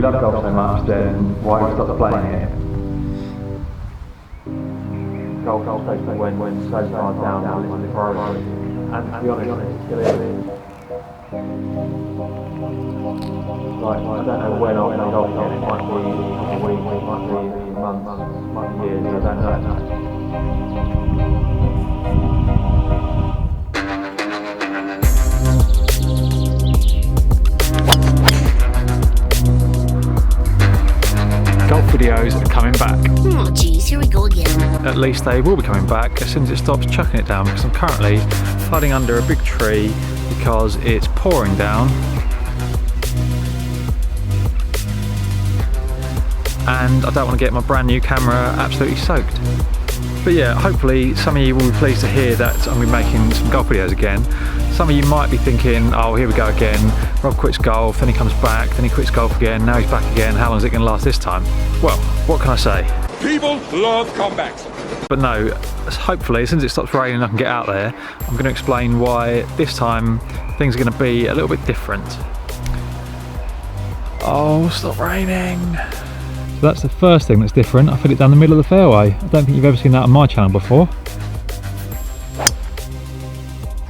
you love golf so much, then why have you stopped playing it? Golf takes me when so far down the list of priorities. And to be honest, it still is. Like, I don't know when I'll play golf again. It might be a couple of weeks, it might be months, might be years, I don't know. Golf videos are coming back. Oh geez, here we go again. At least they will be coming back as soon as it stops chucking it down, because I'm currently hiding under a big tree because it's pouring down. And I don't want to get my brand new camera absolutely soaked. But yeah, hopefully some of you will be pleased to hear that I'm going to be making some golf videos again. Some of you might be thinking, oh, here we go again. Rob quits golf, then he comes back, then he quits golf again, now he's back again. How long is it going to last this time? Well, what can I say? People love comebacks. But no, hopefully, since it stops raining, I can get out there. I'm going to explain why this time things are going to be a little bit different. Oh, stop raining. So that's the first thing that's different. I put it down the middle of the fairway. I don't think you've ever seen that on my channel before.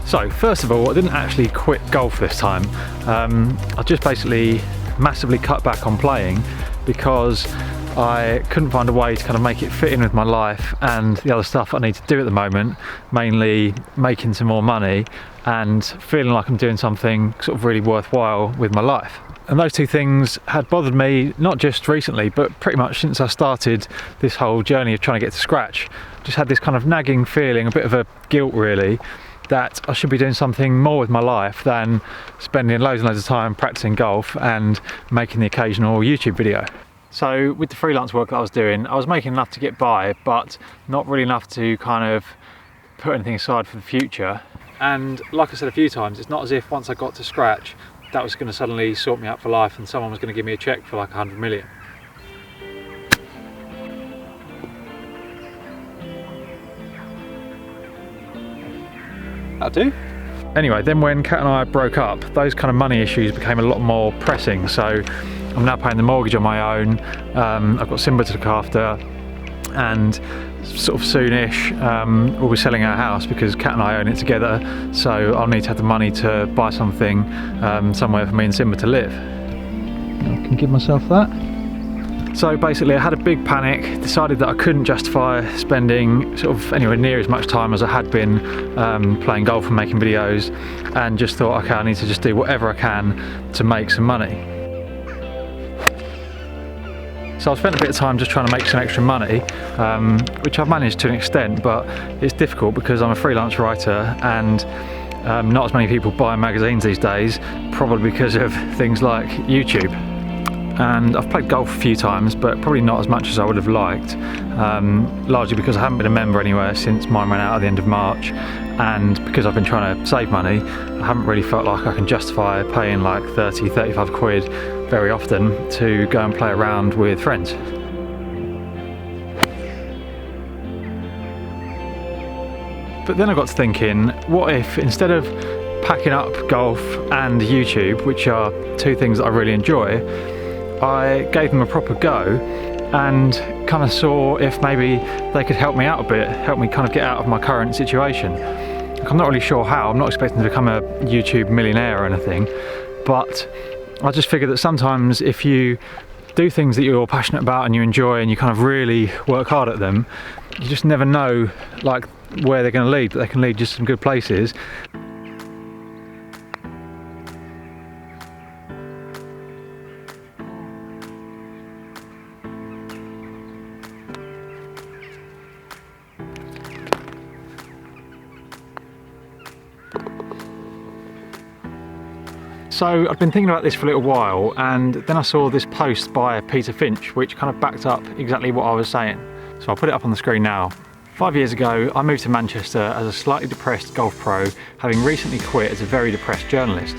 So first of all, I didn't actually quit golf this time. I just basically massively cut back on playing because I couldn't find a way to kind of make it fit in with my life and the other stuff I need to do at the moment, mainly making some more money and feeling like I'm doing something sort of really worthwhile with my life. And those two things had bothered me not just recently, but pretty much since I started this whole journey of trying to get to scratch. Just had this kind of nagging feeling, a bit of a guilt really, that I should be doing something more with my life than spending loads and loads of time practicing golf and making the occasional YouTube video. So with the freelance work that I was doing, I was making enough to get by, but not really enough to kind of put anything aside for the future. And like I said a few times, it's not as if once I got to scratch, that was going to suddenly sort me out for life and someone was going to give me a check for like 100 million. That'll do. Anyway, then when Kat and I broke up, those kind of money issues became a lot more pressing. So I'm now paying the mortgage on my own. I've got Simba to look after, and sort of soonish we'll be selling our house because Kat and I own it together. So I'll need to have the money to buy something, somewhere for me and Simba to live. I can give myself that. So basically I had a big panic, decided that I couldn't justify spending sort of anywhere near as much time as I had been playing golf and making videos, and just thought, okay, I need to just do whatever I can to make some money. So I've spent a bit of time just trying to make some extra money, which I've managed to an extent, but it's difficult because I'm a freelance writer and not as many people buy magazines these days, probably because of things like YouTube. And I've played golf a few times, but probably not as much as I would have liked, largely because I haven't been a member anywhere since mine ran out at the end of March, and because I've been trying to save money, I haven't really felt like I can justify paying like 30, 35 quid very often to go and play around with friends. But then I got to thinking, what if instead of packing up golf and YouTube, which are two things that I really enjoy, I gave them a proper go and kind of saw if maybe they could help me out a bit, help me kind of get out of my current situation. I'm not really sure how, I'm not expecting to become a YouTube millionaire or anything, but I just figured that sometimes if you do things that you're passionate about and you enjoy and you kind of really work hard at them, you just never know like where they're going to lead, but they can lead just some good places. So I've been thinking about this for a little while, and then I saw this post by Peter Finch which kind of backed up exactly what I was saying. So I'll put it up on the screen now. 5 years ago, I moved to Manchester as a slightly depressed golf pro, having recently quit as a very depressed journalist.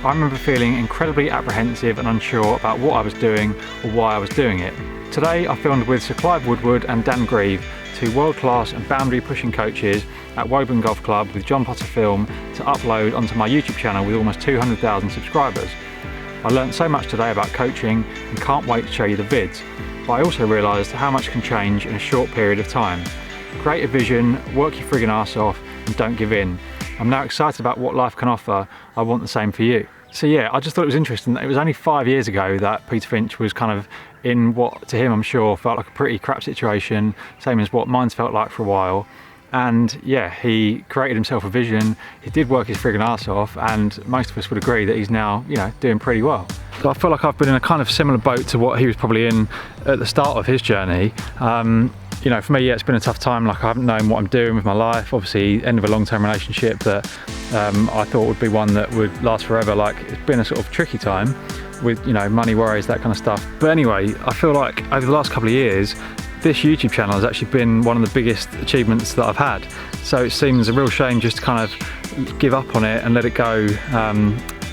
I remember feeling incredibly apprehensive and unsure about what I was doing or why I was doing it. Today I filmed with Sir Clive Woodward and Dan Grieve, two world-class and boundary-pushing coaches at Woburn Golf Club with John Potter Film, to upload onto my YouTube channel with almost 200,000 subscribers. I learned so much today about coaching and can't wait to show you the vids. But I also realised how much can change in a short period of time. Create a vision, work your friggin' arse off, and don't give in. I'm now excited about what life can offer. I want the same for you. So yeah, I just thought it was interesting that it was only 5 years ago that Peter Finch was kind of in what to him I'm sure felt like a pretty crap situation, same as what mine's felt like for a while. And yeah, he created himself a vision, he did work his friggin' arse off, and most of us would agree that he's now, you know, doing pretty well. So I feel like I've been in a kind of similar boat to what he was probably in at the start of his journey. You know, for me, yeah, it's been a tough time. Like, I haven't known what I'm doing with my life. Obviously, end of a long-term relationship that I thought would be one that would last forever. Like, it's been a sort of tricky time with, you know, money worries, that kind of stuff. But anyway, I feel like over the last couple of years, this YouTube channel has actually been one of the biggest achievements that I've had. So it seems a real shame just to kind of give up on it and let it go,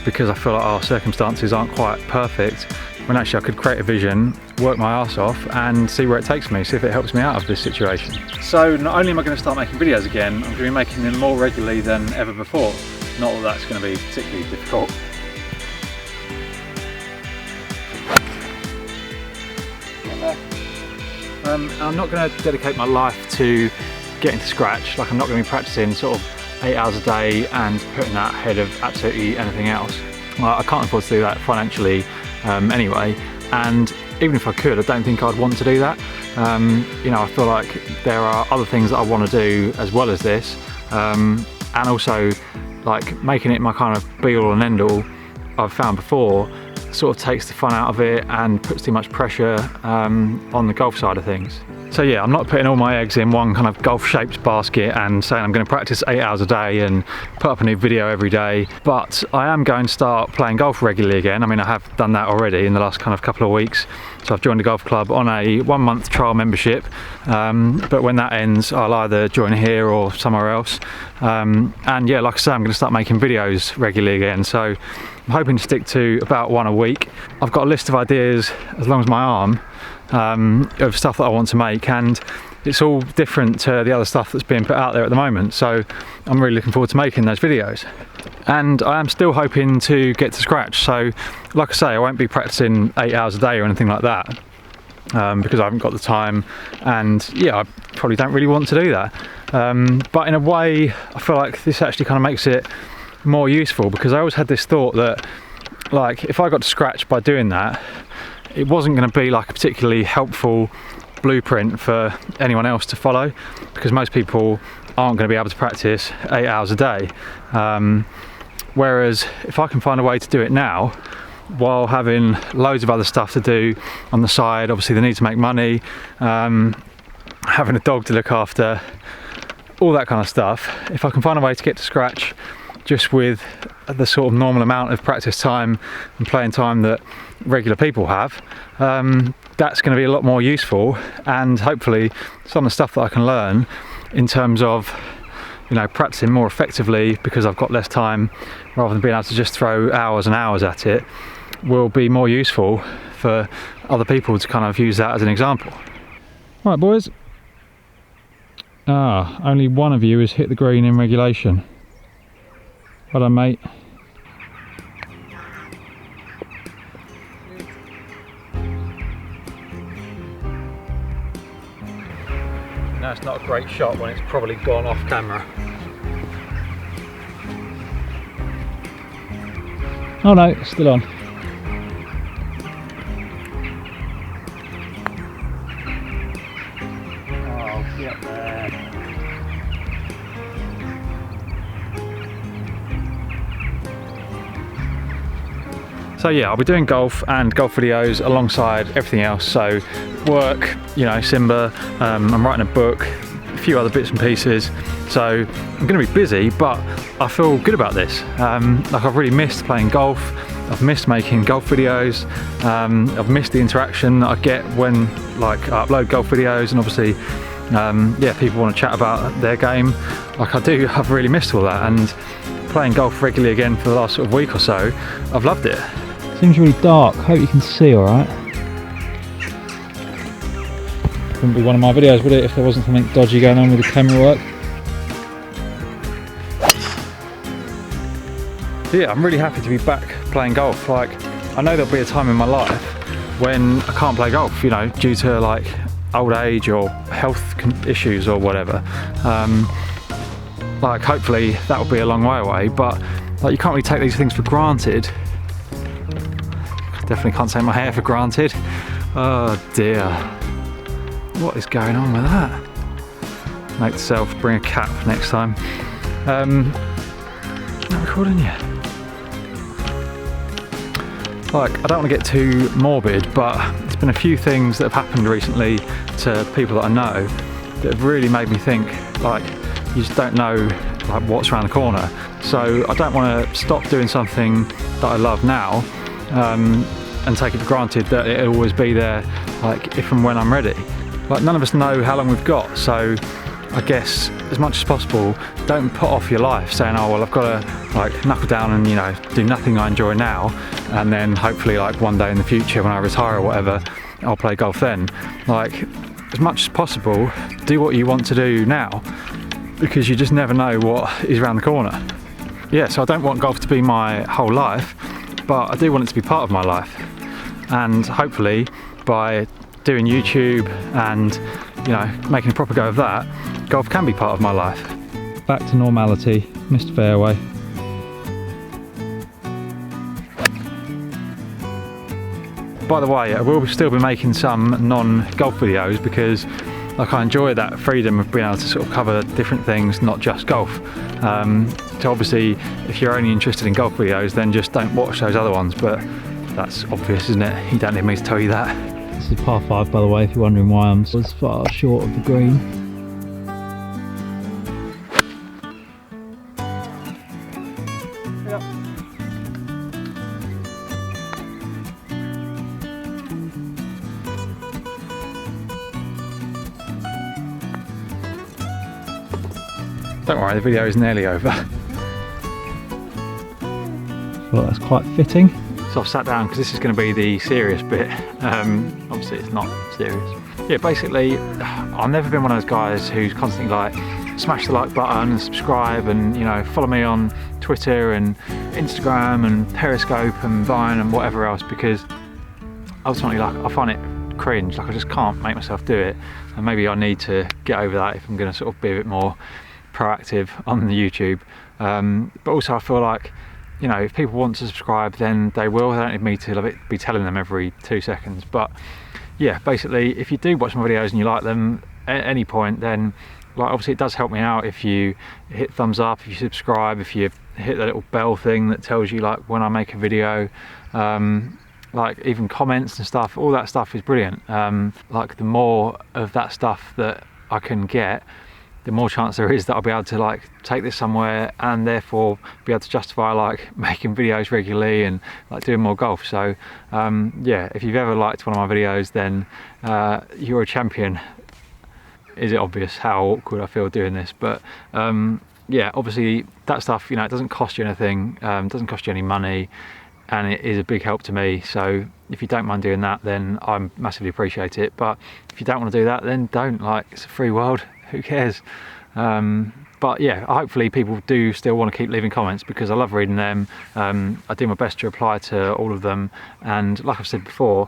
because I feel like our circumstances aren't quite perfect, when actually I could create a vision, work my arse off and see where it takes me, see if it helps me out of this situation. So not only am I going to start making videos again, I'm going to be making them more regularly than ever before. Not that that's going to be particularly difficult. I'm not going to dedicate my life to getting to scratch. Like, I'm not going to be practicing sort of 8 hours a day and putting that ahead of absolutely anything else. Well, I can't afford to do that financially anyway, and even if I could, I don't think I'd want to do that. You know, I feel like there are other things that I want to do as well as this, and also like making it my kind of be all and end all, I've found before, sort of takes the fun out of it and puts too much pressure on the golf side of things. So yeah, I'm not putting all my eggs in one kind of golf-shaped basket and saying I'm going to practice 8 hours a day and put up a new video every day, but I am going to start playing golf regularly again. I mean, I have done that already in the last kind of couple of weeks. So I've joined a golf club on a 1-month trial membership, but when that ends, I'll either join here or somewhere else. And yeah, like I say, I'm going to start making videos regularly again. So I'm hoping to stick to about one a week. I've got a list of ideas as long as my arm, of stuff that I want to make, and it's all different to the other stuff that's being put out there at the moment. So I'm really looking forward to making those videos. And I am still hoping to get to scratch. So like I say, I won't be practicing 8 hours a day or anything like that, because I haven't got the time, and yeah, I probably don't really want to do that. But in a way, I feel like this actually kind of makes it more useful, because I always had this thought that, like, if I got to scratch by doing that, it wasn't going to be like a particularly helpful blueprint for anyone else to follow, because most people aren't going to be able to practice 8 hours a day. Whereas if I can find a way to do it now while having loads of other stuff to do on the side, obviously the need to make money, having a dog to look after, all that kind of stuff, if I can find a way to get to scratch just with the sort of normal amount of practice time and playing time that regular people have, that's going to be a lot more useful, and hopefully some of the stuff that I can learn in terms of, you know, practicing more effectively because I've got less time, rather than being able to just throw hours and hours at it, will be more useful for other people to kind of use that as an example. Right, boys. Only one of you has hit the green in regulation. Well done, mate. Now, it's not a great shot when it's probably gone off camera. Oh no, it's still on. Oh, get there. So yeah, I'll be doing golf and golf videos alongside everything else. So work, you know, Simba, I'm writing a book, a few other bits and pieces. So I'm going to be busy, but I feel good about this. Like, I've really missed playing golf. I've missed making golf videos. I've missed the interaction that I get when, like, I upload golf videos, and obviously, yeah, people want to chat about their game. Like, I've really missed all that, and playing golf regularly again for the last sort of week or so, I've loved it. Seems really dark. Hope you can see all right. Wouldn't be one of my videos, would it, if there wasn't something dodgy going on with the camera work? So yeah, I'm really happy to be back playing golf. Like, I know there'll be a time in my life when I can't play golf, you know, due to like old age or health issues or whatever. Like hopefully that will be a long way away, but like you can't really take these things for granted. Definitely can't take my hair for granted. Oh dear. What is going on with that? Note to self, bring a cap next time. Not recording yet. Like, I don't want to get too morbid, but there's been a few things that have happened recently to people that I know that have really made me think, like, you just don't know like what's around the corner. So I don't want to stop doing something that I love now and take it for granted that it'll always be there, like if and when I'm ready. Like none of us know how long we've got, so I guess as much as possible, don't put off your life saying, oh well, I've got to like knuckle down and, you know, do nothing I enjoy now, and then hopefully like one day in the future when I retire or whatever, I'll play golf then. Like as much as possible, do what you want to do now, because you just never know what is around the corner. Yeah, so I don't want golf to be my whole life, but I do want it to be part of my life. And hopefully by doing YouTube and, you know, making a proper go of that, golf can be part of my life. Back to normality, missed fairway. By the way, I will still be making some non-golf videos because like I enjoy that freedom of being able to sort of cover different things, not just golf. So obviously if you're only interested in golf videos, then just don't watch those other ones, but that's obvious, isn't it? You don't need me to tell you that. This is par 5, by the way, if you're wondering why I'm so far short of the green. Don't worry, the video is nearly over. Well, that's quite fitting. So I've sat down because this is going to be the serious bit. Obviously it's not serious. Yeah, basically, I've never been one of those guys who's constantly like, smash the like button and subscribe and, you know, follow me on Twitter and Instagram and Periscope and Vine and whatever else, because ultimately, like, I find it cringe. Like, I just can't make myself do it. And maybe I need to get over that if I'm going to sort of be a bit more proactive on the YouTube. But also I feel like, you know, if people want to subscribe, then they will. They don't need me to be telling them every 2 seconds. But yeah, basically, if you do watch my videos and you like them at any point, then like obviously it does help me out if you hit thumbs up, if you subscribe, if you hit the little bell thing that tells you like when I make a video, like even comments and stuff. All that stuff is brilliant. Like the more of that stuff that I can get, the more chance there is that I'll be able to like take this somewhere and therefore be able to justify like making videos regularly and like doing more golf. So yeah, if you've ever liked one of my videos, then you're a champion. Is it obvious how awkward I feel doing this? But yeah, obviously that stuff, you know, it doesn't cost you anything, doesn't cost you any money, and it is a big help to me. So if you don't mind doing that, then I massively appreciate it. But if you don't want to do that, then don't. Like, it's a free world. Who cares? But yeah, hopefully people do still want to keep leaving comments because I love reading them. I do my best to reply to all of them, and like I've said before,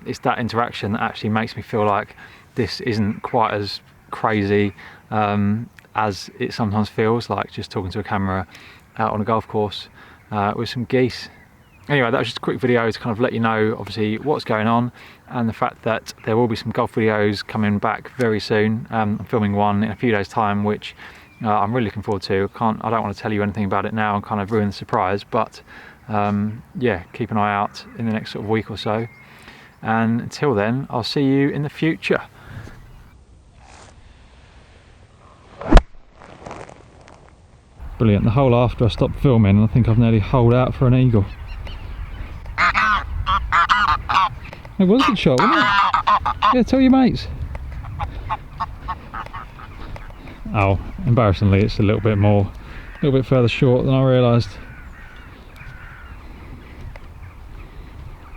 it's that interaction that actually makes me feel like this isn't quite as crazy as it sometimes feels, like just talking to a camera out on a golf course with some geese. Anyway, that was just a quick video to kind of let you know obviously what's going on and the fact that there will be some golf videos coming back very soon. I'm filming one in a few days time, which I'm really looking forward to. I don't want to tell you anything about it now and kind of ruin the surprise, but yeah, keep an eye out in the next sort of week or so. And until then, I'll see you in the future. Brilliant. The hole after I stopped filming, I think I've nearly holed out for an eagle. It was a good shot, wasn't it? Yeah, tell your mates. Oh, embarrassingly, it's a little bit further short than I realised.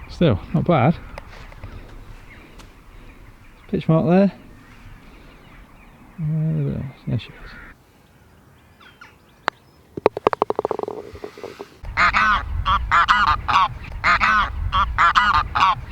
Still, not bad. Pitch mark there. There she is.